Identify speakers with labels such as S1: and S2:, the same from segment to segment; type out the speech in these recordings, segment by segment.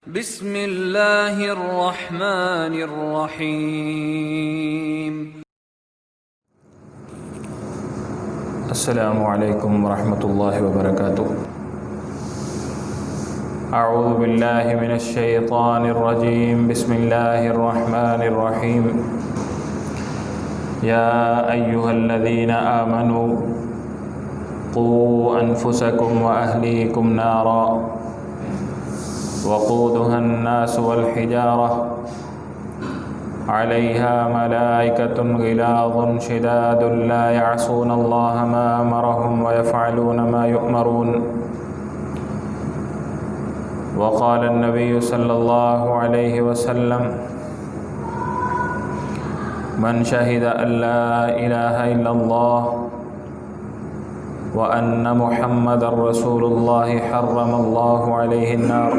S1: بسم اللہ الرحمن الرحیم۔
S2: السلام علیکم ورحمۃ اللہ وبرکاتہ۔ اعوذ باللہ من الشیطان الرجیم، بسم اللہ الرحمن الرحیم۔ یا ایہا الذین آمنوا قوا انفسکم واہلیکم نارا وقودها الناس والحجارة عليها ملائكة غلاظ شداد لا يعصون الله ما أمرهم ويفعلون ما يؤمرون۔ وقال النبي صلى الله عليه وسلم: من شهد أن لا إله إلا الله وأن محمد رسول الله حرم الله عليه النار،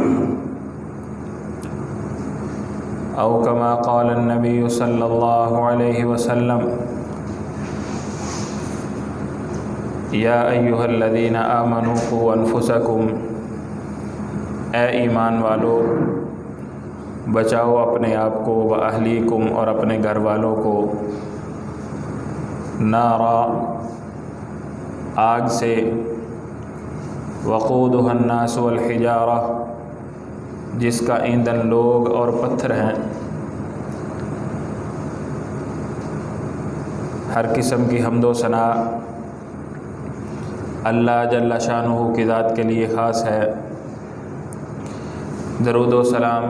S2: أو كما قال النبي صلى الله عليه وسلم: يا أيها الذين آمنوا قوا أنفسكم، اے ایمان والو بچاؤ اپنے آپ کو، وأہلیکم اور اپنے گھر والوں کو، نارا آگ سے، وقودها الناس والحجارہ جس کا ایندھن لوگ اور پتھر ہیں۔ ہر قسم کی حمد و ثنا اللہ جل شانہ کی ذات کے لیے خاص ہے۔ درود و سلام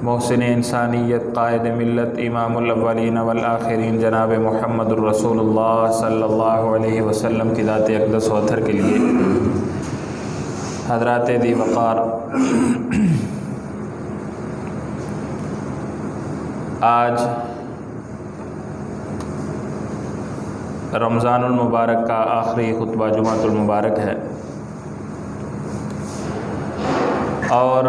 S2: محسن انسانیت، قائد ملت، امام الاولین والآخرین جناب محمد الرسول اللہ صلی اللہ علیہ وسلم کی ذات اقدس و اطہر کے لیے۔ حضرات دی وقار، آج رمضان المبارک کا آخری خطبہ جمعۃ المبارک ہے، اور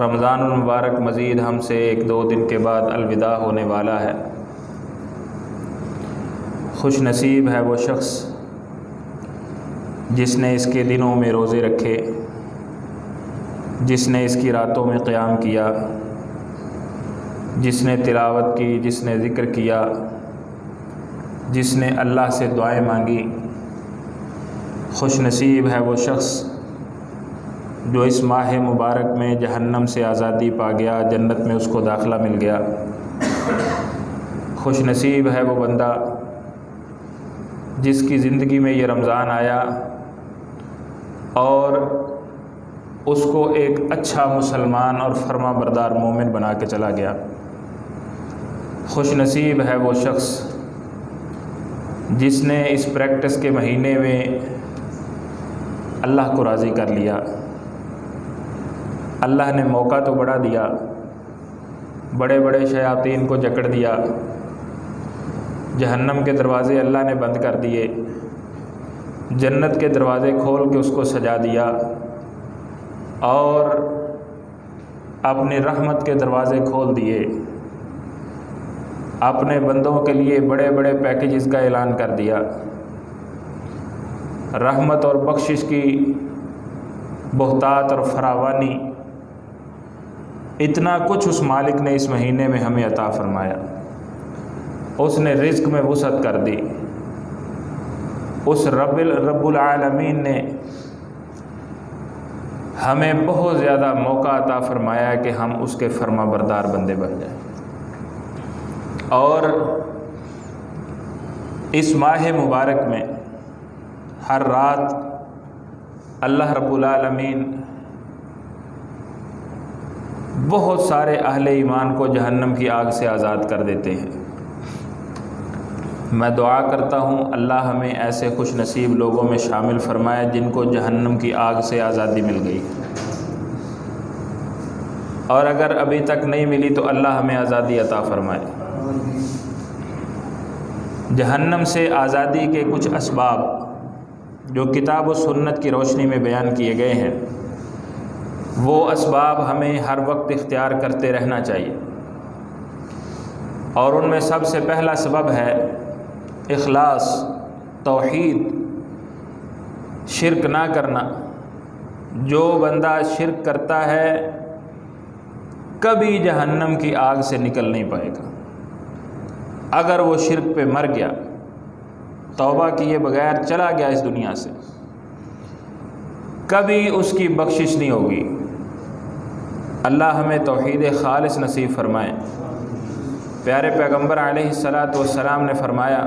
S2: رمضان المبارک مزید ہم سے 1-2 دن کے بعد الوداع ہونے والا ہے۔ خوش نصیب ہے وہ شخص جس نے اس کے دنوں میں روزے رکھے، جس نے اس کی راتوں میں قیام کیا، جس نے تلاوت کی، جس نے ذکر کیا، جس نے اللہ سے دعائیں مانگی۔ خوش نصیب ہے وہ شخص جو اس ماہ مبارک میں جہنم سے آزادی پا گیا، جنت میں اس کو داخلہ مل گیا۔ خوش نصیب ہے وہ بندہ جس کی زندگی میں یہ رمضان آیا اور اس کو ایک اچھا مسلمان اور فرما بردار مومن بنا کے چلا گیا۔ خوش نصیب ہے وہ شخص جس نے اس پریکٹس کے مہینے میں اللہ کو راضی کر لیا۔ اللہ نے موقع تو بڑا دیا، بڑے بڑے شیاطین کو جکڑ دیا، جہنم کے دروازے اللہ نے بند کر دیے، جنت کے دروازے کھول کے اس کو سجا دیا، اور اپنی رحمت کے دروازے کھول دیے، اپنے بندوں کے لیے بڑے بڑے پیکیجز کا اعلان کر دیا۔ رحمت اور بخشش کی بہتات اور فراوانی، اتنا کچھ اس مالک نے اس مہینے میں ہمیں عطا فرمایا۔ اس نے رزق میں وسعت کر دی۔ اس رب العالمین نے ہمیں بہت زیادہ موقع عطا فرمایا کہ ہم اس کے فرما بردار بندے بن جائیں، اور اس ماہ مبارک میں ہر رات اللہ رب العالمین بہت سارے اہل ایمان کو جہنم کی آگ سے آزاد کر دیتے ہیں۔ میں دعا کرتا ہوں اللہ ہمیں ایسے خوش نصیب لوگوں میں شامل فرمائے جن کو جہنم کی آگ سے آزادی مل گئی، اور اگر ابھی تک نہیں ملی تو اللہ ہمیں آزادی عطا فرمائے۔ جہنم سے آزادی کے کچھ اسباب جو کتاب و سنت کی روشنی میں بیان کیے گئے ہیں، وہ اسباب ہمیں ہر وقت اختیار کرتے رہنا چاہیے، اور ان میں سب سے پہلا سبب ہے اخلاص، توحید، شرک نہ کرنا، جو بندہ شرک کرتا ہے کبھی جہنم کی آگ سے نکل نہیں پائے گا۔ اگر وہ شرک پہ مر گیا، توبہ کیے بغیر چلا گیا اس دنیا سے، کبھی اس کی بخشش نہیں ہوگی۔ اللہ ہمیں توحید خالص نصیب فرمائے۔ پیارے پیغمبر علیہ الصلاۃ والسلام نے فرمایا،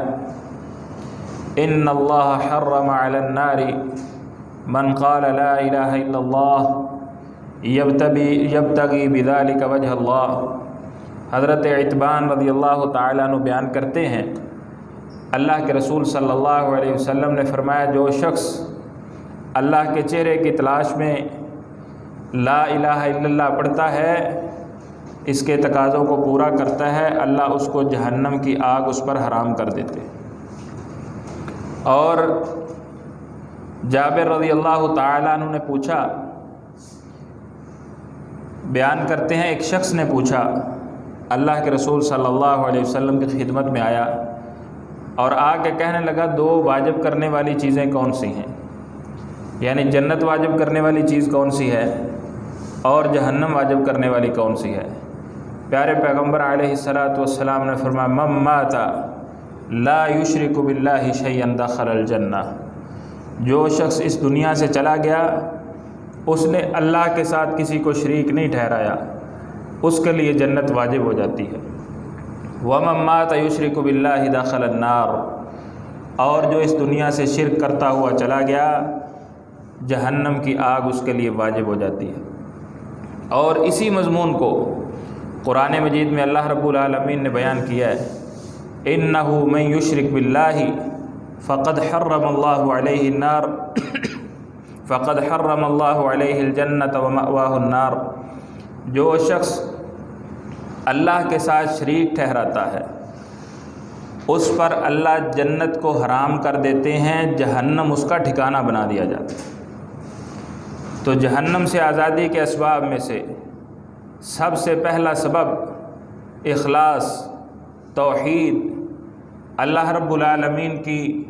S2: ان اللہ حرم علی النار من قال لا الہ الا اللہ یبتغی بذلک وجہ اللہ۔ حضرت عتبان رضی اللہ تعالیٰ عنہ بیان کرتے ہیں، اللہ کے رسول صلی اللہ علیہ وسلم نے فرمایا، جو شخص اللہ کے چہرے کی تلاش میں لا الہ الا اللہ پڑھتا ہے، اس کے تقاضوں کو پورا کرتا ہے، اللہ اس کو جہنم کی آگ اس پر حرام کر دیتے۔ اور جابر رضی اللہ تعالیٰ عنہ نے پوچھا، بیان کرتے ہیں ایک شخص نے پوچھا، اللہ کے رسول صلی اللہ علیہ وسلم کی خدمت میں آیا اور آ کے کہنے لگا، دو واجب کرنے والی چیزیں کون سی ہیں؟ یعنی جنت واجب کرنے والی چیز کون سی ہے اور جہنم واجب کرنے والی کون سی ہے؟ پیارے پیغمبر علیہ الصلاۃ والسلام نے فرمایا، من مات لا یشرک باللہ شیئا دخل الجنہ۔ جو شخص اس دنیا سے چلا گیا، اس نے اللہ کے ساتھ کسی کو شریک نہیں ٹھہرایا، اس کے لیے جنت واجب ہو جاتی ہے۔ ومن مات یشرک باللہ دخل النار۔ اور جو اس دنیا سے شرک کرتا ہوا چلا گیا، جہنم کی آگ اس کے لیے واجب ہو جاتی ہے۔ اور اسی مضمون کو قرآن مجید میں اللہ رب العالمین نے بیان کیا ہے، اِنَّهُ مَن يُشْرِكْ بِاللَّهِ فَقَدْ حَرَّمَ اللَّهُ عَلَيْهِ النَّارَ فَقَدْ حَرَّمَ اللَّهُ عَلَيْهِ الْجَنَّةَ وَمَأْوَاهُ النَّارُ۔ جو شخص اللہ کے ساتھ شریک ٹھہراتا ہے، اس پر اللہ جنت کو حرام کر دیتے ہیں، جہنم اس کا ٹھکانہ بنا دیا جاتا ہے۔ تو جہنم سے آزادی کے اسباب میں سے سب سے پہلا سبب اخلاص، توحید، اللہ رب العالمین کی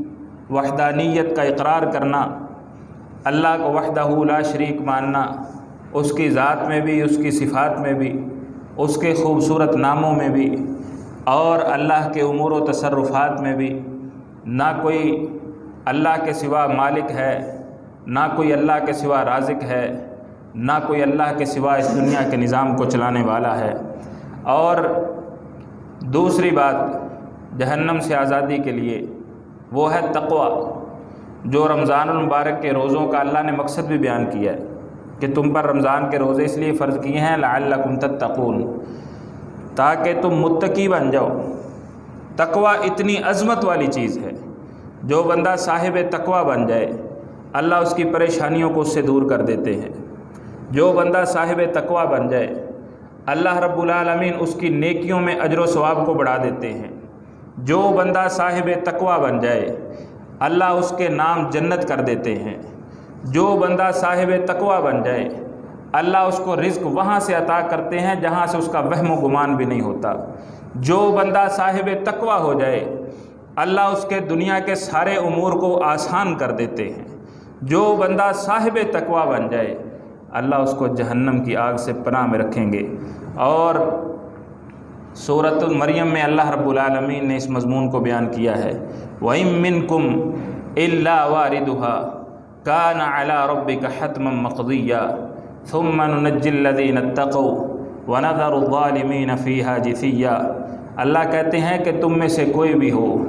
S2: وحدانیت کا اقرار کرنا، اللہ کو وحدہ لا شریک ماننا، اس کی ذات میں بھی، اس کی صفات میں بھی، اس کے خوبصورت ناموں میں بھی، اور اللہ کے امور و تصرفات میں بھی۔ نہ کوئی اللہ کے سوا مالک ہے، نہ کوئی اللہ کے سوا رازق ہے، نہ کوئی اللہ کے سوا اس دنیا کے نظام کو چلانے والا ہے۔ اور دوسری بات جہنم سے آزادی کے لیے وہ ہے تقوی، جو رمضان المبارک کے روزوں کا اللہ نے مقصد بھی بیان کیا ہے کہ تم پر رمضان کے روزے اس لیے فرض کیے ہیں لعلکم تتقون، تاکہ تم متقی بن جاؤ۔ تقوی اتنی عظمت والی چیز ہے، جو بندہ صاحب تقوی بن جائے، اللہ اس کی پریشانیوں کو اس سے دور کر دیتے ہیں۔ جو بندہ صاحب تقوی بن جائے، اللہ رب العالمین اس کی نیکیوں میں اجر و ثواب کو بڑھا دیتے ہیں۔ جو بندہ صاحب تقوی بن جائے، اللہ اس کے نام جنت کر دیتے ہیں۔ جو بندہ صاحب تقوی بن جائے، اللہ اس کو رزق وہاں سے عطا کرتے ہیں جہاں سے اس کا وہم و گمان بھی نہیں ہوتا۔ جو بندہ صاحب تقوی ہو جائے، اللہ اس کے دنیا کے سارے امور کو آسان کر دیتے ہیں۔ جو بندہ صاحب تقوی بن جائے، اللہ اس کو جہنم کی آگ سے پناہ میں رکھیں گے۔ اور سورۃ المریم میں اللہ رب العالمین نے اس مضمون کو بیان کیا ہے، وَإِن مِّنكُمْ إِلَّا وَارِدُهَا كَانَ عَلَىٰ رَبِّكَ حَتْمًا مَّقْضِيًّا ثُمَّ نُنَجِّي الَّذِينَ اتَّقَوْا وَنَذَرُ الظَّالِمِينَ فِيهَا جِثِيًّا۔ اللہ کہتے ہیں کہ تم میں سے کوئی بھی ہو،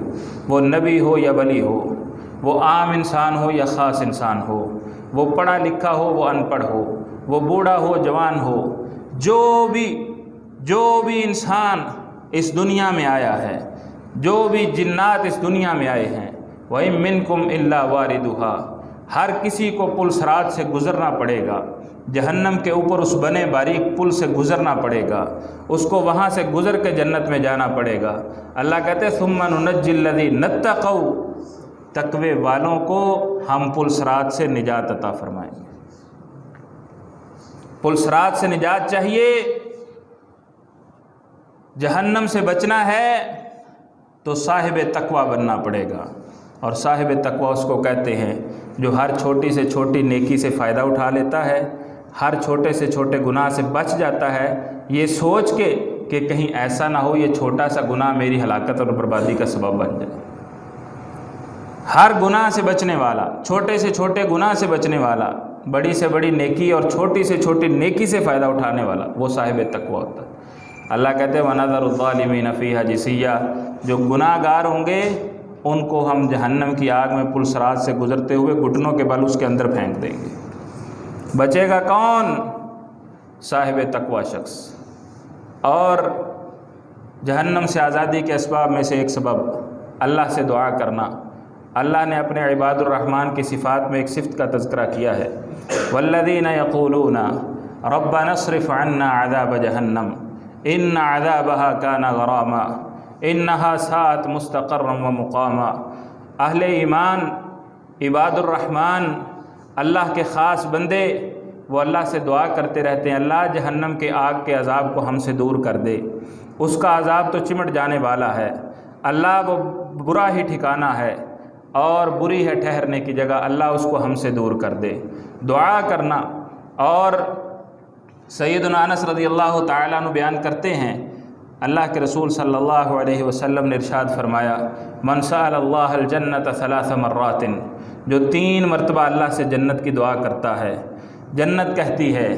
S2: وہ نبی ہو یا ولی ہو، وہ عام انسان ہو یا خاص انسان ہو، وہ پڑھا لکھا ہو، وہ ان پڑھ ہو، وہ بوڑھا ہو، جوان ہو، جو بھی انسان اس دنیا میں آیا ہے، جو بھی جنات اس دنیا میں آئے ہیں، وَإِن مِّنكُمْ إِلَّا وَارِدُهَا، ہر کسی کو پل صراط سے گزرنا پڑے گا۔ جہنم کے اوپر اس بنے باریک پل سے گزرنا پڑے گا، اس کو وہاں سے گزر کے جنت میں جانا پڑے گا۔ اللہ کہتے ہیں ثُمَّ نُنَجِّي الَّذِينَ اتَّقَوْا، تقوی والوں کو ہم پل صراط سے نجات عطا فرمائیں گے۔ پل صراط سے نجات چاہیے، جہنم سے بچنا ہے تو صاحب تقوی بننا پڑے گا۔ اور صاحب تقوی اس کو کہتے ہیں جو ہر چھوٹی سے چھوٹی نیکی سے فائدہ اٹھا لیتا ہے، ہر چھوٹے سے چھوٹے گناہ سے بچ جاتا ہے، یہ سوچ کے کہ کہیں ایسا نہ ہو یہ چھوٹا سا گناہ میری ہلاکت اور بربادی کا سبب بن جائے۔ ہر گناہ سے بچنے والا، چھوٹے سے چھوٹے گناہ سے بچنے والا، بڑی سے بڑی نیکی اور چھوٹی سے چھوٹی نیکی سے فائدہ اٹھانے والا، وہ صاحب تقویٰ ہوتا ہے۔ اللہ کہتے ہیں وَنَذَرُ الظَّالِمِينَ فِيهَا جِثِيًّا، جو گناہ گار ہوں گے ان کو ہم جہنم کی آگ میں پلسرات سے گزرتے ہوئے گھٹنوں کے بل اس کے اندر پھینک دیں گے۔ بچے گا کون؟ صاحب تقویٰ شخص۔ اور جہنم سے آزادی کے اسباب میں سے ایک سبب اللہ سے دعا کرنا۔ اللہ نے اپنے عباد الرحمن کی صفات میں ایک صفت کا تذکرہ کیا ہے، والذین یقولون ربنا اصرف عنا عذاب جہنم ان عذابها کان غراما انہا ساءت مستقرا ومقاما۔ اہل ایمان، عباد الرحمن، اللہ کے خاص بندے، وہ اللہ سے دعا کرتے رہتے ہیں اللہ جہنم کے آگ کے عذاب کو ہم سے دور کر دے، اس کا عذاب تو چمٹ جانے والا ہے، اللہ وہ برا ہی ٹھکانہ ہے اور بری ہے ٹھہرنے کی جگہ، اللہ اس کو ہم سے دور کر دے۔ دعا کرنا۔ اور سیدنا انس رضی اللہ تعالیٰ عنہ بیان کرتے ہیں اللہ کے رسول صلی اللہ علیہ وسلم نے ارشاد فرمایا من سأل اللہ الجنت 3 مرات، جو 3 مرتبہ اللہ سے جنت کی دعا کرتا ہے، جنت کہتی ہے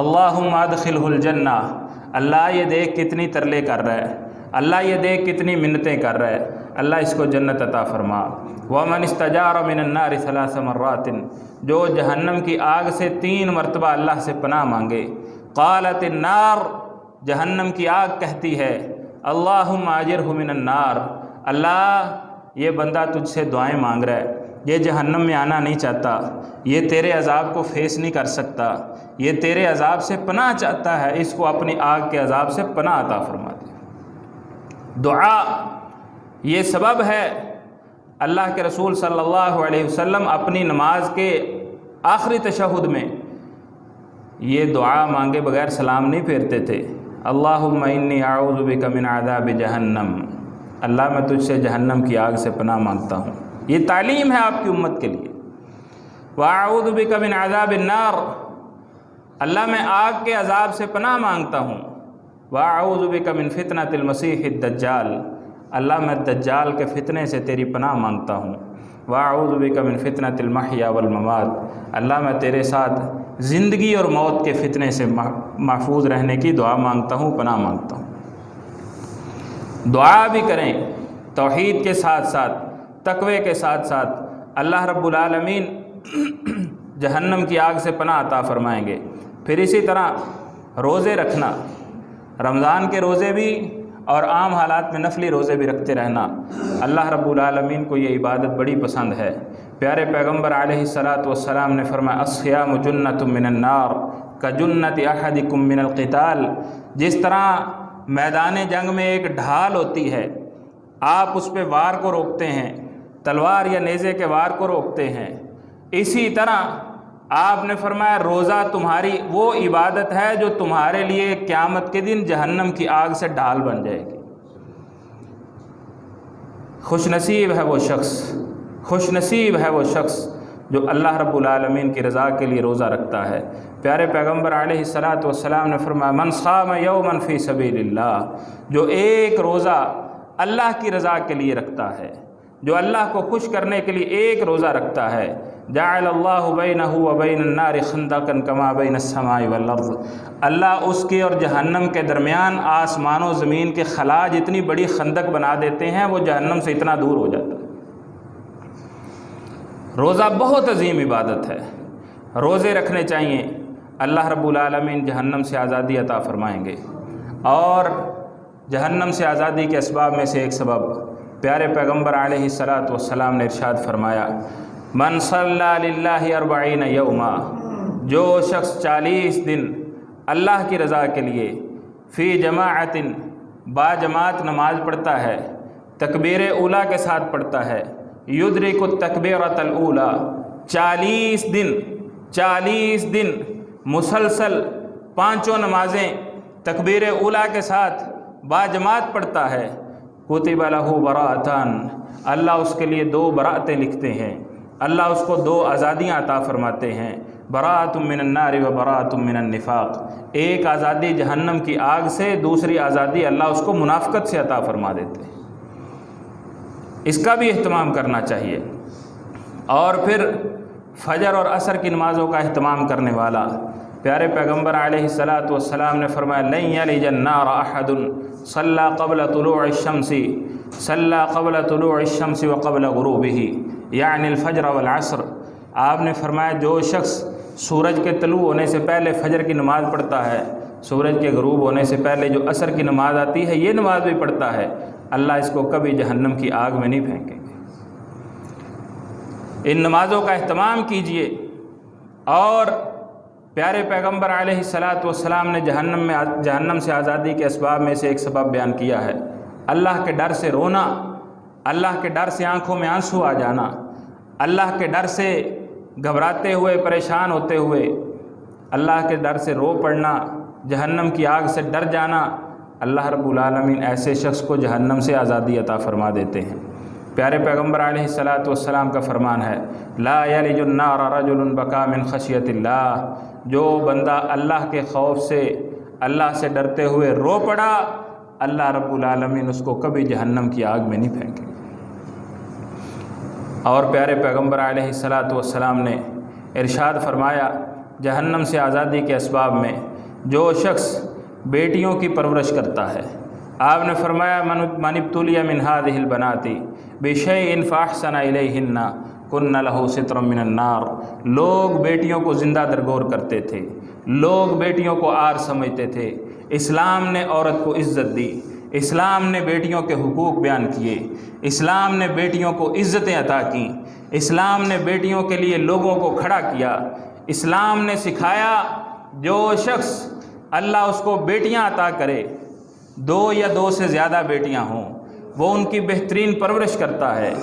S2: اللہم ادخلہ الجنہ، اللہ یہ دیکھ کتنی ترلے کر رہا ہے، اللہ یہ دیکھ کتنی منتیں کر رہا ہے، اللہ اس کو جنت عطا فرما۔ ومن استجار من النار 3 مرات، جو جہنم کی آگ سے 3 مرتبہ اللہ سے پناہ مانگے، قالت النار، جہنم کی آگ کہتی ہے اللہم اجرہ من النار، اللہ یہ بندہ تجھ سے دعائیں مانگ رہا ہے، یہ جہنم میں آنا نہیں چاہتا، یہ تیرے عذاب کو فیس نہیں کر سکتا، یہ تیرے عذاب سے پناہ چاہتا ہے، اس کو اپنی آگ کے عذاب سے پناہ عطا فرما دے۔ دعا یہ سبب ہے۔ اللہ کے رسول صلی اللہ علیہ وسلم اپنی نماز کے آخری تشہد میں یہ دعا مانگے بغیر سلام نہیں پھیرتے تھے، اللہم انی اعوذ بک من عذاب جہنم، اللہ میں تجھ سے جہنم کی آگ سے پناہ مانگتا ہوں۔ یہ تعلیم ہے آپ کی امت کے لیے۔ واعوذ بک من عذاب النار، اللہ میں آگ کے عذاب سے پناہ مانگتا ہوں۔ واعوذ بک من فتنۃ المسیح الدجال، اللہ میں دجال کے فتنے سے تیری پناہ مانگتا ہوں۔ واعوذ بک من فتنۃ المحیا والممات، اللہ میں تیرے ساتھ زندگی اور موت کے فتنے سے محفوظ رہنے کی دعا مانگتا ہوں، پناہ مانگتا ہوں۔ دعا بھی کریں توحید کے ساتھ ساتھ، تقوی کے ساتھ ساتھ، اللہ رب العالمین جہنم کی آگ سے پناہ عطا فرمائیں گے۔ پھر اسی طرح روزے رکھنا، رمضان کے روزے بھی اور عام حالات میں نفلی روزے بھی رکھتے رہنا، اللہ رب العالمین کو یہ عبادت بڑی پسند ہے۔ پیارے پیغمبر علیہ الصلاۃ والسلام نے فرمایا الصیام جنۃ من النار کجنۃ احدکم من القتال، جس طرح میدان جنگ میں ایک ڈھال ہوتی ہے، آپ اس پہ وار کو روکتے ہیں، تلوار یا نیزے کے وار کو روکتے ہیں، اسی طرح آپ نے فرمایا روزہ تمہاری وہ عبادت ہے جو تمہارے لیے قیامت کے دن جہنم کی آگ سے ڈھال بن جائے گی۔ خوش نصیب ہے وہ شخص، خوش نصیب ہے وہ شخص جو اللہ رب العالمین کی رضا کے لیے روزہ رکھتا ہے۔ پیارے پیغمبر علیہ الصلاۃ والسلام نے فرمایا من صام یوما فی سبیل اللہ، جو ایک روزہ اللہ کی رضا کے لیے رکھتا ہے، جو اللہ کو خوش کرنے کے لیے ایک روزہ رکھتا ہے، جعل اللہ بینہ وبین النار خندقا کما بین السماء والارض، اللہ اس کے اور جہنم کے درمیان آسمان و زمین کے خلا جتنی بڑی خندق بنا دیتے ہیں، وہ جہنم سے اتنا دور ہو جاتا ہے۔ روزہ بہت عظیم عبادت ہے، روزے رکھنے چاہیے، اللہ رب العالمین جہنم سے آزادی عطا فرمائیں گے۔ اور جہنم سے آزادی کے اسباب میں سے ایک سبب پیارے پیغمبر علیہ الصلاۃ والسلام نے ارشاد فرمایا من صلی للہ 40 یوما، جو شخص 40 دن اللہ کی رضا کے لیے فی جماعت با جماعت نماز پڑھتا ہے، تکبیر اولیٰ کے ساتھ پڑھتا ہے، یدرک التکبیرۃ الاولیٰ، 40 دن مسلسل 5 نمازیں تکبیر اولیٰ کے ساتھ با جماعت پڑھتا ہے، کتب لہ براءتان، اللہ اس کے لیے 2 براءتیں لکھتے ہیں، اللہ اس کو 2 آزادیاں عطا فرماتے ہیں، براءۃ من النار و براءۃ من النفاق، ایک آزادی جہنم کی آگ سے، دوسری آزادی اللہ اس کو منافقت سے عطا فرما دیتے ہیں۔ اس کا بھی اہتمام کرنا چاہیے۔ اور پھر فجر اور عصر کی نمازوں کا اہتمام کرنے والا پیارے پیغمبر علیہ الصلاۃ والسلام نے فرمایا لن یلج النار احد صلی قبل طلوع الشمس وقبل غروبه یعنی الفجر والعصر۔ آپ نے فرمایا جو شخص سورج کے طلوع ہونے سے پہلے فجر کی نماز پڑھتا ہے، سورج کے غروب ہونے سے پہلے جو عصر کی نماز آتی ہے یہ نماز بھی پڑھتا ہے، اللہ اس کو کبھی جہنم کی آگ میں نہیں پھینکیں گے۔ ان نمازوں کا اہتمام کیجیے۔ اور پیارے پیغمبر علیہ الصلاۃ والسلام نے جہنم سے آزادی کے اسباب میں سے ایک سبب بیان کیا ہے، اللہ کے ڈر سے رونا، اللہ کے ڈر سے آنکھوں میں آنسو آ جانا، اللہ کے ڈر سے گھبراتے ہوئے پریشان ہوتے ہوئے اللہ کے ڈر سے رو پڑنا، جہنم کی آگ سے ڈر جانا۔ اللہ رب العالمین ایسے شخص کو جہنم سے آزادی عطا فرما دیتے ہیں۔ پیارے پیغمبر علیہ الصلاۃ والسلام کا فرمان ہے لا یلج النار رجل بکا من خشیت اللہ، جو بندہ اللہ کے خوف سے، اللہ سے ڈرتے ہوئے رو پڑا، اللہ رب العالمین اس کو کبھی جہنم کی آگ میں نہیں پھینکے۔ اور پیارے پیغمبر علیہ الصلاۃ والسلام نے ارشاد فرمایا جہنم سے آزادی کے اسباب میں جو شخص بیٹیوں کی پرورش کرتا ہے، آپ نے فرمایا من ابتلی من هذه البنات بشیء فاحسن الیہن کن لہ سترا من النار۔ لوگ بیٹیوں کو زندہ درگور کرتے تھے، لوگ بیٹیوں کو عار سمجھتے تھے، اسلام نے عورت کو عزت دی، اسلام نے بیٹیوں کے حقوق بیان کیے، اسلام نے بیٹیوں کو عزتیں عطا کیں، اسلام نے بیٹیوں کے لیے لوگوں کو کھڑا کیا، اسلام نے سکھایا جو شخص اللہ اس کو بیٹیاں عطا کرے، 2 یا 2 سے زیادہ بیٹیاں ہوں، وہ ان کی بہترین پرورش کرتا ہے،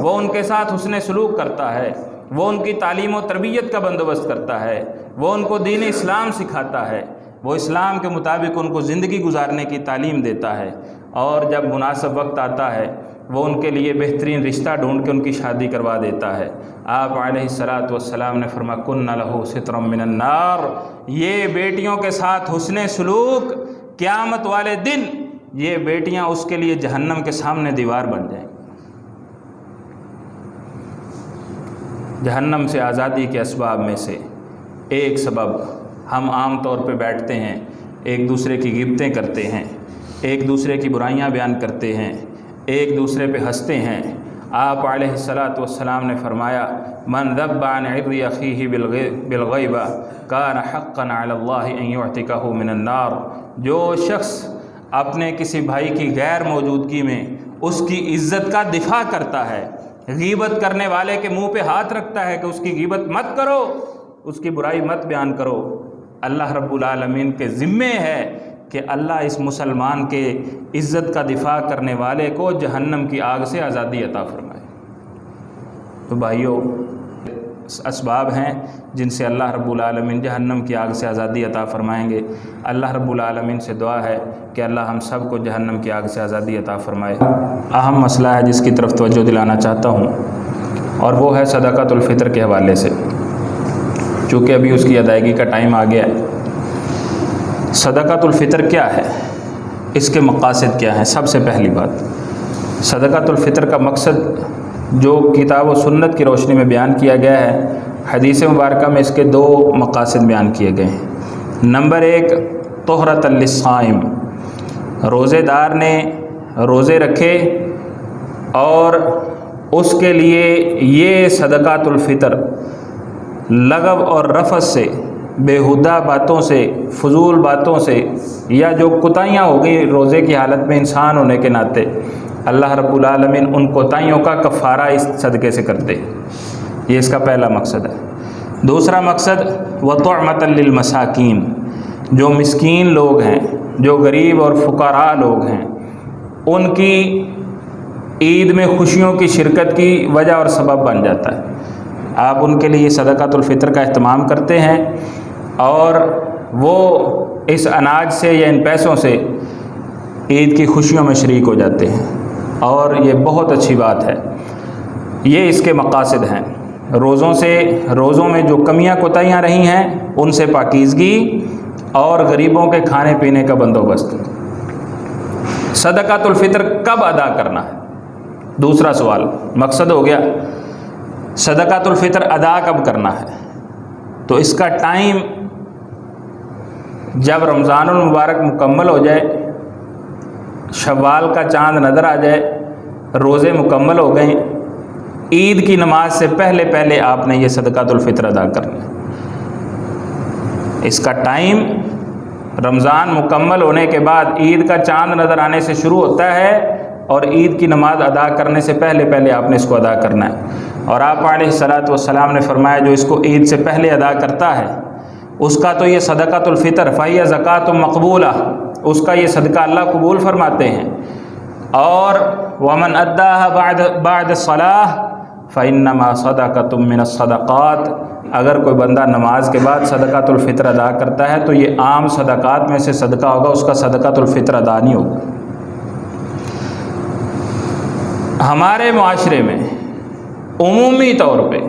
S2: وہ ان کے ساتھ حسن سلوک کرتا ہے، وہ ان کی تعلیم و تربیت کا بندوبست کرتا ہے، وہ ان کو دین اسلام سکھاتا ہے، وہ اسلام کے مطابق ان کو زندگی گزارنے کی تعلیم دیتا ہے، اور جب مناسب وقت آتا ہے وہ ان کے لیے بہترین رشتہ ڈھونڈ کے ان کی شادی کروا دیتا ہے۔ آپ علیہ الصلاۃ والسلام نے فرمایا کن لہ سترا من النار، یہ بیٹیوں کے ساتھ حسن سلوک قیامت والے دن یہ بیٹیاں اس کے لیے جہنم کے سامنے دیوار بن جائیں۔ جہنم سے آزادی کے اسباب میں سے ایک سبب، ہم عام طور پہ بیٹھتے ہیں، ایک دوسرے کی غیبتیں کرتے ہیں، ایک دوسرے کی برائیاں بیان کرتے ہیں، ایک دوسرے پہ ہنستے ہیں۔ آپ علیہ الصلاۃ والسلام نے فرمایا من ذب عن عرض اخیہ بالغیبہ کان حقا علی اللہ ان یعتقہ من النار، جو شخص اپنے کسی بھائی کی غیر موجودگی میں اس کی عزت کا دفاع کرتا ہے، غیبت کرنے والے کے منہ پہ ہاتھ رکھتا ہے کہ اس کی غیبت مت کرو، اس کی برائی مت بیان کرو، اللہ رب العالمین کے ذمے ہے کہ اللہ اس مسلمان کے عزت کا دفاع کرنے والے کو جہنم کی آگ سے آزادی عطا فرمائے۔ تو بھائیو، اسباب ہیں جن سے اللہ رب العالمین جہنم کی آگ سے آزادی عطا فرمائیں گے۔ اللہ رب العالمین سے دعا ہے کہ اللہ ہم سب کو جہنم کی آگ سے آزادی عطا فرمائے۔ اہم مسئلہ ہے جس کی طرف توجہ دلانا چاہتا ہوں، اور وہ ہے صدقۃ الفطر کے حوالے سے، چونکہ ابھی اس کی ادائیگی کا ٹائم آ گیا ہے۔ صدقۃ الفطر کیا ہے، اس کے مقاصد کیا ہیں؟ سب سے پہلی بات، صدقۃ الفطر کا مقصد جو کتاب و سنت کی روشنی میں بیان کیا گیا ہے، حدیث مبارکہ میں اس کے 2 مقاصد بیان کیے گئے ہیں۔ نمبر 1 طہرۃ للصائم، روزے دار نے روزے رکھے اور اس کے لیے یہ صدقۃ الفطر لغو اور رفث سے، بیہودہ باتوں سے، فضول باتوں سے، یا جو کوتاہیاں ہو گئی روزے کی حالت میں انسان ہونے کے ناطے، اللہ رب العالمین ان کوتاہیوں کا کفارہ اس صدقے سے کرتے۔ یہ اس کا پہلا مقصد ہے۔ دوسرا مقصد وطعمۃ للمساکین، جو مسکین لوگ ہیں، جو غریب اور فقراء لوگ ہیں، ان کی عید میں خوشیوں کی شرکت کی وجہ اور سبب بن جاتا ہے۔ آپ ان کے لیے صدقۃ الفطر کا اہتمام کرتے ہیں اور وہ اس اناج سے یا ان پیسوں سے عید کی خوشیوں میں شریک ہو جاتے ہیں، اور یہ بہت اچھی بات ہے۔ یہ اس کے مقاصد ہیں۔ روزوں میں جو کمیاں کوتاہیاں رہی ہیں ان سے پاکیزگی اور غریبوں کے کھانے پینے کا بندوبست۔ صدقۃ الفطر کب ادا کرنا ہے؟ دوسرا سوال، مقصد ہو گیا صدقۃ الفطر ادا کب کرنا ہے؟ تو اس کا ٹائم جب رمضان المبارک مکمل ہو جائے، شوال کا چاند نظر آ جائے، روزے مکمل ہو گئے، عید کی نماز سے پہلے آپ نے یہ صدقۃ الفطر ادا کرنا ہے۔ اس کا ٹائم رمضان مکمل ہونے کے بعد عید کا چاند نظر آنے سے شروع ہوتا ہے اور عید کی نماز ادا کرنے سے پہلے آپ نے اس کو ادا کرنا ہے۔ اور آپ علیہ الصلاۃ والسلام نے فرمایا جو اس کو عید سے پہلے ادا کرتا ہے اس کا تو یہ صدقۃ الفطر فہی زکوۃ مقبولہ، اس کا یہ صدقہ اللہ قبول فرماتے ہیں۔ اور ومن اداها بعد الصلاۃ فانما صدقۃ من الصدقات، اگر کوئی بندہ نماز کے بعد صدقۃ الفطر ادا کرتا ہے تو یہ عام صدقات میں سے صدقہ ہوگا، اس کا صدقۃ الفطر ادا نہیں ہوگا۔ ہمارے معاشرے میں عمومی طور پہ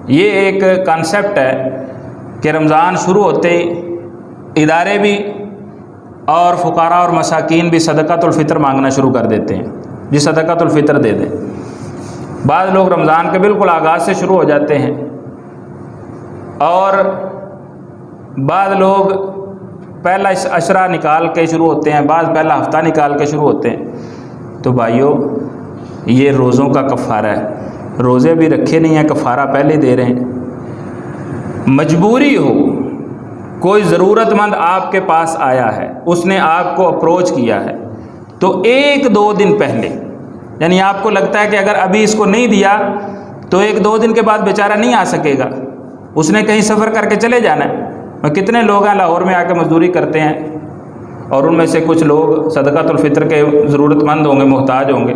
S2: یہ ایک کانسیپٹ ہے کہ رمضان شروع ہوتے ہی ادارے بھی اور فقراء اور مساکین بھی صدقۃ الفطر مانگنا شروع کر دیتے ہیں، جی صدقۃ الفطر دے دیں۔ بعض لوگ رمضان کے بالکل آغاز سے شروع ہو جاتے ہیں اور بعض لوگ پہلا عشرہ نکال کے شروع ہوتے ہیں، بعض پہلا ہفتہ نکال کے شروع ہوتے ہیں۔ تو بھائیو یہ روزوں کا کفارہ ہے، روزے بھی رکھے نہیں ہیں، کفارہ پہلے دے رہے ہیں۔ مجبوری ہو، کوئی ضرورت مند آپ کے پاس آیا ہے، اس نے آپ کو اپروچ کیا ہے، تو 1-2 دن پہلے، یعنی آپ کو لگتا ہے کہ اگر ابھی اس کو نہیں دیا تو 1-2 دن کے بعد بیچارہ نہیں آ سکے گا، اس نے کہیں سفر کر کے چلے جانا ہے۔ کتنے لوگ ہیں لاہور میں آ کے مزدوری کرتے ہیں اور ان میں سے کچھ لوگ صدقۃ الفطر کے ضرورت مند ہوں گے، محتاج ہوں گے،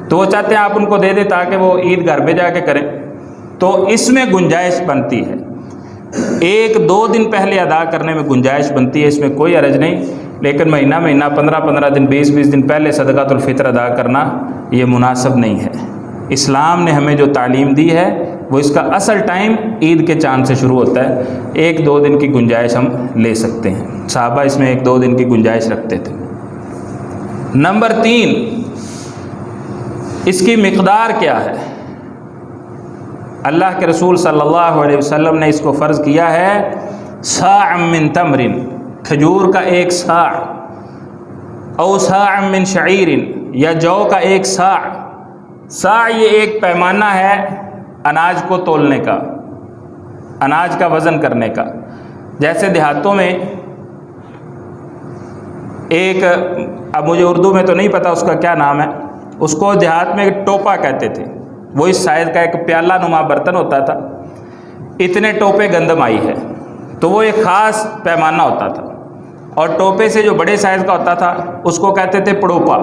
S2: تو وہ چاہتے ہیں آپ ان کو دے دیں تاکہ وہ عید گھر پہ جا کے کریں۔ تو اس میں گنجائش بنتی ہے، 1-2 دن پہلے ادا کرنے میں گنجائش بنتی ہے، اس میں کوئی حرج نہیں، لیکن مہینہ 15 دن 20 دن پہلے صدقۃ الفطر ادا کرنا یہ مناسب نہیں ہے۔ اسلام نے ہمیں جو تعلیم دی ہے وہ اس کا اصل ٹائم عید کے چاند سے شروع ہوتا ہے، 1-2 دن کی گنجائش ہم لے سکتے ہیں، صحابہ اس میں 1-2 دن کی گنجائش رکھتے تھے۔ نمبر 3، اس کی مقدار کیا ہے؟ اللہ کے رسول صلی اللہ علیہ وسلم نے اس کو فرض کیا ہے صاع من تمر، کھجور کا 1 صاع، او صاع من شعیر، یا جو کا 1 صاع۔ صاع یہ ایک پیمانہ ہے اناج کو تولنے کا، اناج کا وزن کرنے کا۔ جیسے دیہاتوں میں ایک، اب مجھے اردو میں تو نہیں پتہ اس کا کیا نام ہے، اس کو دیہات میں ٹوپا کہتے تھے، وہ اس سائز کا ایک پیالہ نما برتن ہوتا تھا، اتنے ٹوپے گندم آئی ہے، تو وہ ایک خاص پیمانہ ہوتا تھا، اور ٹوپے سے جو بڑے سائز کا ہوتا تھا اس کو کہتے تھے پڑوپا۔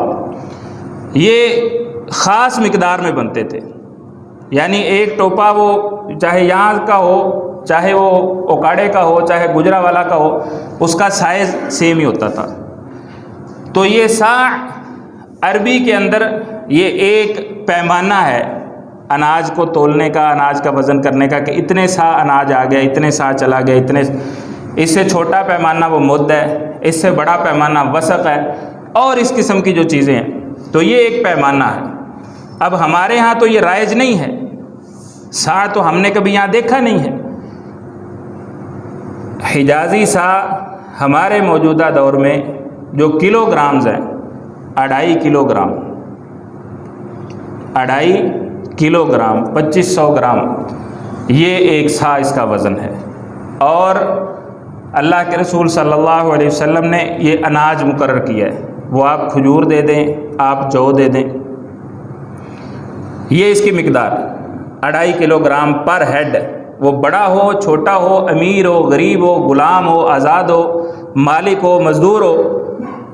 S2: یہ خاص مقدار میں بنتے تھے، یعنی ایک ٹوپا وہ چاہے یہاں کا ہو، چاہے وہ اوکاڑے کا ہو، چاہے گجرا والا کا ہو، اس کا سائز سیم ہی ہوتا تھا۔ تو یہ صاع عربی کے اندر یہ ایک پیمانہ ہے اناج کو تولنے کا، اناج کا وزن کرنے کا، کہ اتنے سا اناج آ گیا، اتنے سا چلا گیا، اتنے۔ اس سے چھوٹا پیمانہ وہ مد ہے، اس سے بڑا پیمانہ وسق ہے، اور اس قسم کی جو چیزیں ہیں، تو یہ ایک پیمانہ ہے۔ اب ہمارے ہاں تو یہ رائج نہیں ہے، سا تو ہم نے کبھی یہاں دیکھا نہیں ہے۔ حجازی سا ہمارے موجودہ دور میں جو کلو گرامز ہیں، 2.5 kilo gram, 2.5 kilo gram, 2500 gram, یہ ایک سا اس کا وزن ہے۔ اور اللہ کے رسول صلی اللہ علیہ وسلم نے یہ اناج مقرر کیا ہے، وہ آپ کھجور دے دیں، آپ جو دے دیں، یہ اس کی مقدار 2.5 کلو گرام پر ہیڈ۔ وہ بڑا ہو، چھوٹا ہو، امیر ہو، غریب ہو، غلام ہو، آزاد ہو، مالک ہو، مزدور ہو،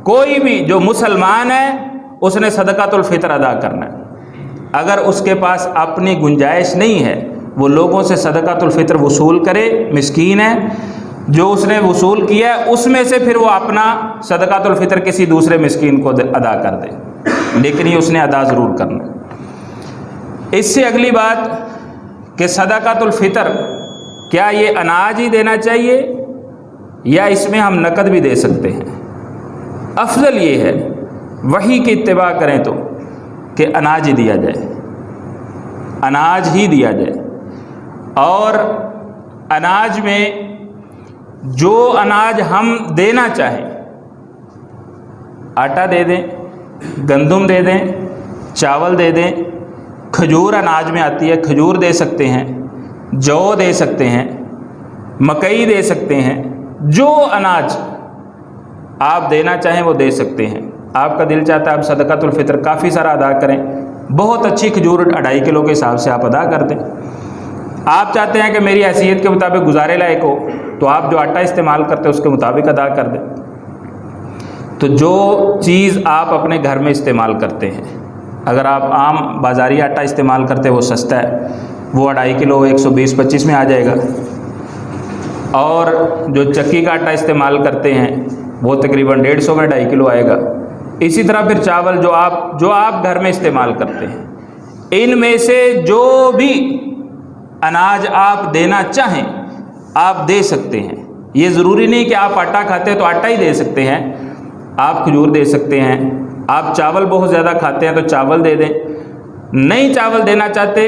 S2: کوئی بھی جو مسلمان ہے اس نے صدقۃ الفطر ادا کرنا ہے۔ اگر اس کے پاس اپنی گنجائش نہیں ہے، وہ لوگوں سے صدقۃ الفطر وصول کرے، مسکین ہے، جو اس نے وصول کیا ہے اس میں سے پھر وہ اپنا صدقۃ الفطر کسی دوسرے مسکین کو ادا کر دے، لیکن یہ اس نے ادا ضرور کرنا ہے۔ اس سے اگلی بات کہ صدقۃ الفطر کیا یہ اناج ہی دینا چاہیے یا اس میں ہم نقد بھی دے سکتے ہیں؟ افضل یہ ہے وحی کی اتباع کریں تو کہ اناج ہی دیا جائے، اناج ہی دیا جائے۔ اور اناج میں جو اناج ہم دینا چاہیں، آٹا دے دیں، گندم دے دیں، چاول دے دیں، کھجور اناج میں آتی ہے، کھجور دے سکتے ہیں، جو دے سکتے ہیں، مکئی دے سکتے ہیں، جو اناج آپ دینا چاہیں وہ دے سکتے ہیں۔ آپ کا دل چاہتا ہے آپ صدقۃ الفطر کافی سارا ادا کریں، بہت اچھی کھجور 2.5 کلو کے حساب سے آپ ادا کر دیں۔ آپ چاہتے ہیں کہ میری حیثیت کے مطابق گزارے لائق ہو تو آپ جو آٹا استعمال کرتے ہیں اس کے مطابق ادا کر دیں۔ تو جو چیز آپ اپنے گھر میں استعمال کرتے ہیں، اگر آپ عام بازاری آٹا استعمال کرتے ہیں وہ سستا ہے، وہ 2.5 کلو 120-125 میں آ جائے گا، اور جو چکی کا آٹا استعمال کرتے ہیں وہ تقریباً 150 میں 2.5 کلو آئے گا۔ اسی طرح پھر چاول جو آپ گھر میں استعمال کرتے ہیں، ان میں سے جو بھی اناج آپ دینا چاہیں آپ دے سکتے ہیں۔ یہ ضروری نہیں کہ آپ آٹا کھاتے ہیں تو آٹا ہی دے سکتے ہیں، آپ کھجور دے سکتے ہیں، آپ چاول بہت زیادہ کھاتے ہیں تو چاول دے دیں، نہیں چاول دینا چاہتے،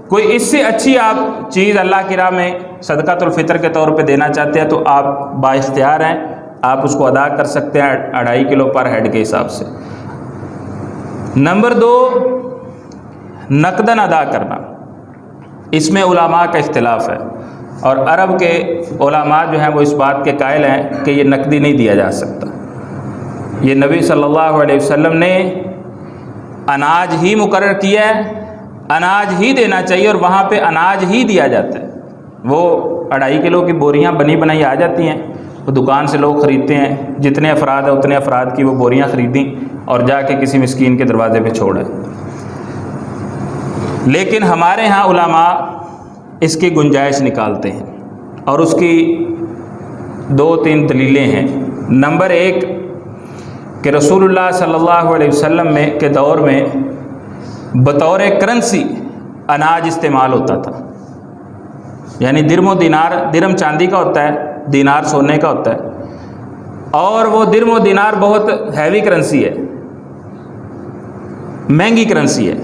S2: کوئی اس سے اچھی آپ چیز اللہ کی راہ میں صدقۃ الفطر کے طور پہ دینا چاہتے ہیں تو آپ بااختیار ہیں، آپ اس کو ادا کر سکتے ہیں 2.5 کلو پر ہیڈ کے حساب سے۔ نمبر 2، نقداً ادا کرنا، اس میں علماء کا اختلاف ہے، اور عرب کے علماء جو ہیں وہ اس بات کے قائل ہیں کہ یہ نقدی نہیں دیا جا سکتا۔ یہ نبی صلی اللہ علیہ وسلم نے اناج ہی مقرر کیا ہے، اناج ہی دینا چاہیے، اور وہاں پہ اناج ہی دیا جاتا ہے۔ وہ 2.5 کلو کی بوریاں بنی بنائی آ جاتی ہیں، وہ دکان سے لوگ خریدتے ہیں، جتنے افراد ہیں اتنے افراد کی وہ بوریاں خریدیں اور جا کے کسی مسکین کے دروازے پہ چھوڑیں۔ لیکن ہمارے ہاں علماء اس کی گنجائش نکالتے ہیں، اور اس کی 2-3 دلیلیں ہیں۔ نمبر 1 کہ رسول اللہ صلی اللہ علیہ وسلم کے دور میں بطور کرنسی اناج استعمال ہوتا تھا، یعنی درم و دینار، درم چاندی کا ہوتا ہے، دینار سونے کا ہوتا ہے، اور وہ درم و دینار بہت ہیوی کرنسی ہے، مہنگی کرنسی ہے۔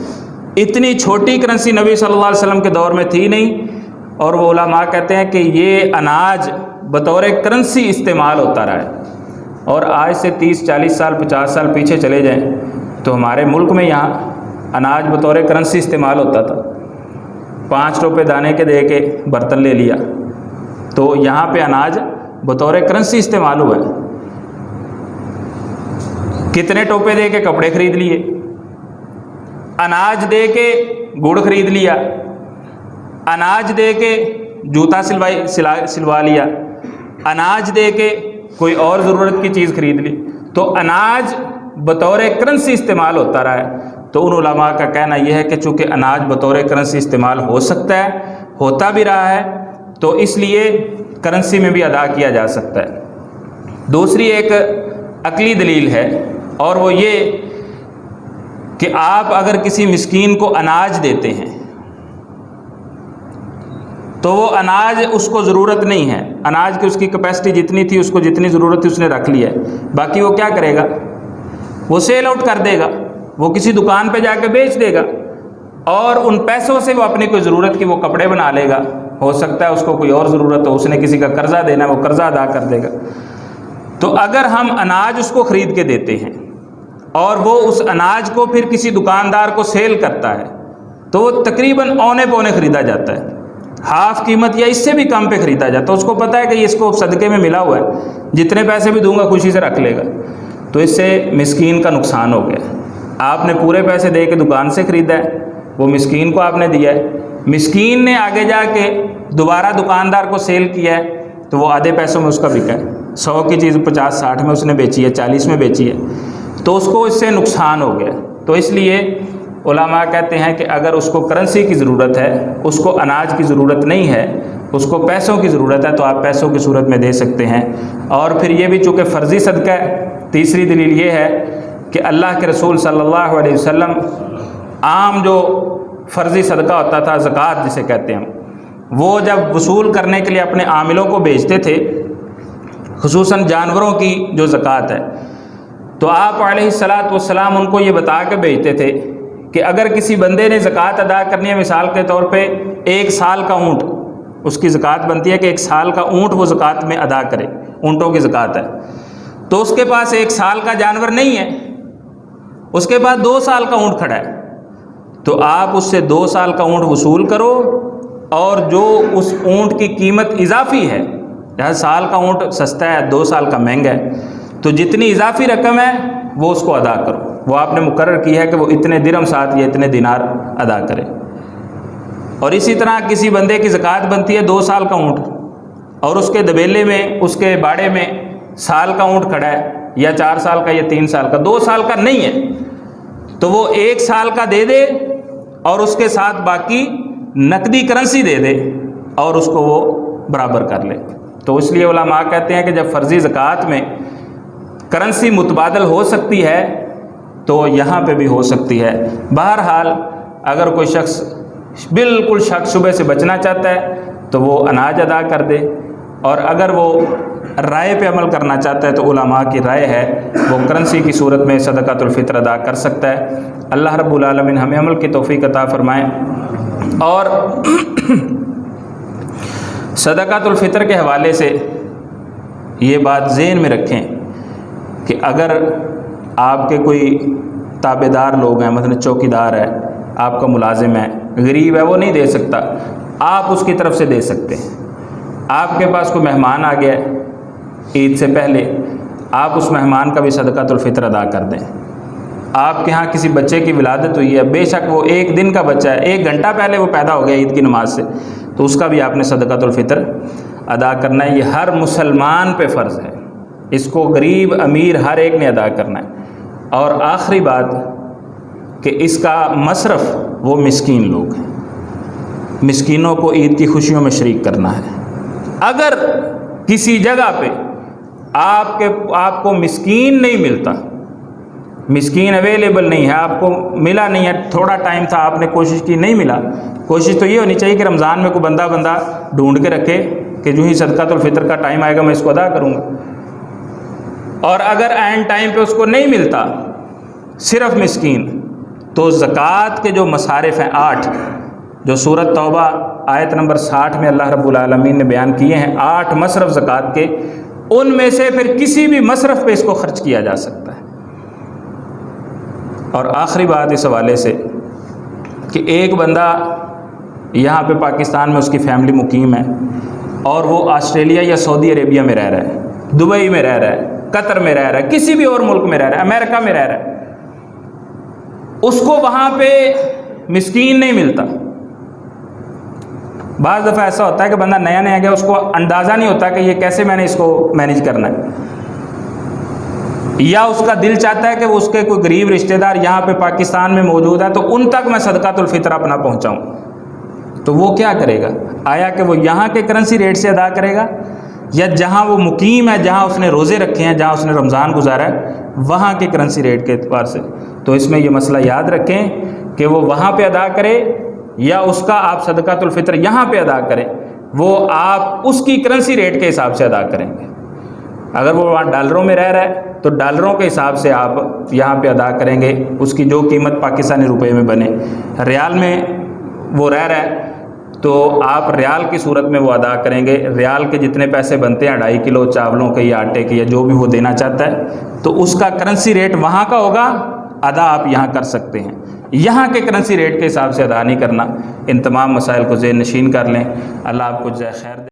S2: اتنی چھوٹی کرنسی نبی صلی اللہ علیہ وسلم کے دور میں تھی نہیں، اور وہ علماء کہتے ہیں کہ یہ اناج بطور کرنسی استعمال ہوتا رہا ہے۔ اور آج سے 30-40 سال 50 سال پیچھے چلے جائیں تو ہمارے ملک میں یہاں اناج بطور کرنسی استعمال ہوتا تھا، 5 روپے دانے کے دے کے برتن لے لیا، تو یہاں پہ اناج بطور کرنسی استعمال ہوا ہے۔ کتنے ٹوپے دے کے کپڑے خرید لیے، اناج دے کے گڑ خرید لیا، اناج دے کے جوتا سلوا لیا، اناج دے کے کوئی اور ضرورت کی چیز خرید لی، تو اناج بطور کرنسی استعمال ہوتا رہا ہے۔ تو ان علماء کا کہنا یہ ہے کہ چونکہ اناج بطور کرنسی استعمال ہو سکتا ہے، ہوتا بھی رہا ہے، تو اس لیے کرنسی میں بھی ادا کیا جا سکتا ہے۔ دوسری ایک عقلی دلیل ہے، اور وہ یہ کہ آپ اگر کسی مسکین کو اناج دیتے ہیں تو وہ اناج اس کو ضرورت نہیں ہے، اناج کی اس کی کیپیسٹی جتنی تھی، اس کو جتنی ضرورت تھی اس نے رکھ لیا ہے، باقی وہ کیا کرے گا، وہ سیل آؤٹ کر دے گا، وہ کسی دکان پہ جا کے بیچ دے گا، اور ان پیسوں سے وہ اپنی کوئی ضرورت کی وہ کپڑے بنا لے گا، ہو سکتا ہے اس کو کوئی اور ضرورت ہو، اس نے کسی کا قرضہ دینا ہے وہ قرضہ ادا کر دے گا۔ تو اگر ہم اناج اس کو خرید کے دیتے ہیں اور وہ اس اناج کو پھر کسی دکاندار کو سیل کرتا ہے تو وہ تقریباً اونے پونے خریدا جاتا ہے، ہاف قیمت یا اس سے بھی کم پہ خریدا جاتا ہے۔ اس کو پتہ ہے کہ اس کو صدقے میں ملا ہوا ہے، جتنے پیسے بھی دوں گا خوشی سے رکھ لے گا، تو اس سے مسکین کا نقصان ہو گیا۔ آپ نے پورے پیسے دے کے دکان سے خریدا ہے، وہ مسکین کو آپ نے دیا ہے، مسکین نے آگے جا کے دوبارہ دکاندار کو سیل کیا ہے تو وہ آدھے پیسوں میں اس کا بکا ہے، 100 کی چیز 50-60 میں اس نے بیچی ہے، 40 میں بیچی ہے، تو اس کو اس سے نقصان ہو گیا۔ تو اس لیے علماء کہتے ہیں کہ اگر اس کو کرنسی کی ضرورت ہے، اس کو اناج کی ضرورت نہیں ہے، اس کو پیسوں کی ضرورت ہے، تو آپ پیسوں کی صورت میں دے سکتے ہیں۔ اور پھر یہ بھی چونکہ فرضی صدقہ ہے، تیسری دلیل یہ ہے کہ اللہ کے رسول صلی اللہ علیہ وسلم عام جو فرضی صدقہ ہوتا تھا، زکوٰۃ جسے کہتے ہیں، وہ جب وصول کرنے کے لیے اپنے عاملوں کو بھیجتے تھے، خصوصاً جانوروں کی جو زکوٰۃ ہے، تو آپ علیہ الصلاۃ والسلام ان کو یہ بتا کے بھیجتے تھے کہ اگر کسی بندے نے زکوٰۃ ادا کرنی ہے، مثال کے طور پہ 1 سال کا اونٹ، اس کی زکوٰۃ بنتی ہے کہ 1 سال کا اونٹ وہ زکوٰۃ میں ادا کرے، اونٹوں کی زکوٰۃ ہے، تو اس کے پاس 1 سال کا جانور نہیں ہے، اس کے پاس 2 سال کا اونٹ کھڑا ہے، تو آپ اس سے 2 سال کا اونٹ وصول کرو، اور جو اس اونٹ کی قیمت اضافی ہے، جہاں سال کا اونٹ سستا ہے، 2 سال کا مہنگا ہے، تو جتنی اضافی رقم ہے وہ اس کو ادا کرو، وہ آپ نے مقرر کیا ہے کہ وہ اتنے درہم ساتھ یا اتنے دینار ادا کرے۔ اور اسی طرح کسی بندے کی زکوٰۃ بنتی ہے 2 سال کا اونٹ، اور اس کے دبیلے میں، اس کے باڑے میں سال کا اونٹ کھڑا ہے، یا 4 سال کا یا 3 سال کا، 2 سال کا نہیں ہے، تو وہ 1 سال کا دے دے اور اس کے ساتھ باقی نقدی کرنسی دے دے اور اس کو وہ برابر کر لے۔ تو اس لیے علماء کہتے ہیں کہ جب فرضی زکوٰۃ میں کرنسی متبادل ہو سکتی ہے تو یہاں پہ بھی ہو سکتی ہے۔ بہرحال اگر کوئی شخص بالکل شک شبہ سے بچنا چاہتا ہے تو وہ اناج ادا کر دے، اور اگر وہ رائے پہ عمل کرنا چاہتا ہے تو علماء کی رائے ہے وہ کرنسی کی صورت میں صدقۃ الفطر ادا کر سکتا ہے۔ اللہ رب العالمین ہمیں عمل کی توفیق عطا فرمائے۔ اور صدقۃ الفطر کے حوالے سے یہ بات ذہن میں رکھیں کہ اگر آپ کے کوئی تابع دار لوگ ہیں، مثلا چوکیدار ہے، آپ کا ملازم ہے، غریب ہے، وہ نہیں دے سکتا، آپ اس کی طرف سے دے سکتے ہیں۔ آپ کے پاس کوئی مہمان آ گیا ہے عید سے پہلے، آپ اس مہمان کا بھی صدقۃ الفطر ادا کر دیں۔ آپ کے ہاں کسی بچے کی ولادت ہوئی ہے، بے شک وہ 1 دن کا بچہ ہے، 1 گھنٹہ پہلے وہ پیدا ہو گیا عید کی نماز سے، تو اس کا بھی آپ نے صدقۃ الفطر ادا کرنا ہے۔ یہ ہر مسلمان پہ فرض ہے، اس کو غریب امیر ہر ایک نے ادا کرنا ہے۔ اور آخری بات کہ اس کا مصرف وہ مسکین لوگ ہیں، مسکینوں کو عید کی خوشیوں میں شریک کرنا ہے۔ اگر کسی جگہ پہ آپ کو مسکین نہیں ملتا، مسکین اویلیبل نہیں ہے، آپ کو ملا نہیں ہے، تھوڑا ٹائم تھا، آپ نے کوشش کی نہیں ملا، کوشش تو یہ ہونی چاہیے کہ رمضان میں کوئی بندہ ڈھونڈ کے رکھے کہ جو ہی صدقۃ الفطر کا ٹائم آئے گا میں اس کو ادا کروں گا۔ اور اگر عین ٹائم پہ اس کو نہیں ملتا، صرف مسکین، تو زکوٰۃ کے جو مصارف ہیں 8، جو سورۃ توبہ آیت نمبر 60 میں اللہ رب العالمین نے بیان کیے ہیں، 8 مصرف زکوٰۃ کے، ان میں سے پھر کسی بھی مصرف پہ اس کو خرچ کیا جا سکتا ہے۔ اور آخری بات اس حوالے سے کہ ایک بندہ یہاں پہ پاکستان میں اس کی فیملی مقیم ہے، اور وہ آسٹریلیا یا سعودی عربیہ میں رہ رہا ہے، دبئی میں رہ رہا ہے، قطر میں رہ رہا ہے، کسی بھی اور ملک میں رہ رہا ہے، امریکہ میں رہ رہا ہے، اس کو وہاں پہ مسکین نہیں ملتا۔ بعض دفعہ ایسا ہوتا ہے کہ بندہ نیا گیا، اس کو اندازہ نہیں ہوتا کہ یہ کیسے میں نے اس کو مینیج کرنا ہے، یا اس کا دل چاہتا ہے کہ وہ اس کے کوئی غریب رشتہ دار یہاں پہ پاکستان میں موجود ہے تو ان تک میں صدقۃ الفطر اپنا پہنچاؤں، تو وہ کیا کرے گا؟ آیا کہ وہ یہاں کے کرنسی ریٹ سے ادا کرے گا، یا جہاں وہ مقیم ہے، جہاں اس نے روزے رکھے ہیں، جہاں اس نے رمضان گزارا ہے، وہاں کے کرنسی ریٹ کے اعتبار سے؟ تو اس میں یہ مسئلہ یاد رکھیں کہ وہ وہاں پہ ادا کرے یا اس کا آپ صدقۃ الفطر یہاں پہ ادا کریں، وہ آپ اس کی کرنسی ریٹ کے حساب سے ادا کریں گے۔ اگر وہ وہاں ڈالروں میں رہ رہا ہے تو ڈالروں کے حساب سے آپ یہاں پہ ادا کریں گے، اس کی جو قیمت پاکستانی روپے میں بنے۔ ریال میں وہ رہ رہا ہے تو آپ ریال کی صورت میں وہ ادا کریں گے، ریال کے جتنے پیسے بنتے ہیں 2.5 کلو چاولوں کے یا آٹے کے یا جو بھی وہ دینا چاہتا ہے، تو اس کا کرنسی ریٹ وہاں کا ہوگا، ادا آپ یہاں کر سکتے ہیں۔ یہاں کے کرنسی ریٹ کے حساب سے ادا نہیں کرنا۔ ان تمام مسائل کو ذہن نشین کر لیں۔ اللہ آپ کو جزائے خیر دے۔